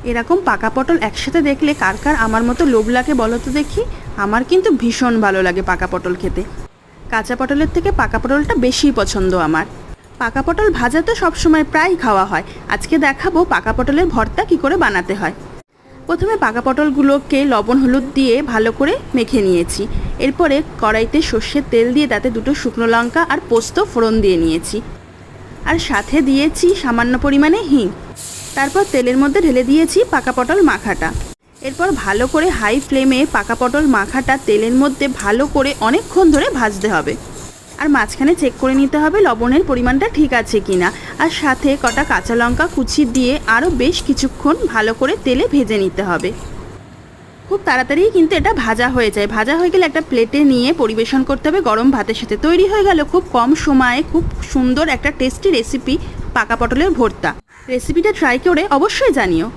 এরকম পাকা পটল একসাথে দেখলে কার কার আমার মতো লোভ লাগে বলো তো দেখি। আমার কিন্তু ভীষণ ভালো লাগে পাকা পটল খেতে। কাঁচা পটলের থেকে পাকা পটলটা বেশি পছন্দ আমার। পাকা পটল ভাজা তো সবসময় প্রায় খাওয়া হয়, আজকে দেখাবো পাকা পটলের ভর্তা কি করে বানাতে হয়। প্রথমে পাকা পটলগুলোকে লবণ হলুদ দিয়ে ভালো করে মেখে নিয়েছি। এরপরে কড়াইতে সর্ষের তেল দিয়ে তাতে দুটো শুকনো লঙ্কা আর পোস্ত ফোড়ন দিয়ে নিয়েছি, আর সাথে দিয়েছি সামান্য পরিমাণে হিং। তারপর তেলের মধ্যে ঢেলে দিয়েছি পাকা পটল মাখাটা। এরপর ভালো করে হাই ফ্লেমে পাকা পটল মাখাটা তেলের মধ্যে ভালো করে অনেকক্ষণ ধরে ভাজতে হবে। আর মাঝখানে চেক করে নিতে হবে লবণের পরিমাণটা ঠিক আছে কিনা। আর সাথে কটা কাঁচা লঙ্কা কুচি দিয়ে আরও বেশ কিছুক্ষণ ভালো করে তেলে ভেজে নিতে হবে। খুব তাড়াতাড়ি কিন্তু এটা ভাজা হয়ে যায়। ভাজা হয়ে গেলে একটা প্লেটে নিয়ে পরিবেশন করতে হবে গরম ভাতের সাথে। তৈরি হয়ে গেল খুব কম সময়ে খুব সুন্দর একটা টেস্টি রেসিপি পাকা পটলের ভর্তা। রেসিপিটা ট্রাই করে অবশ্যই জানিও।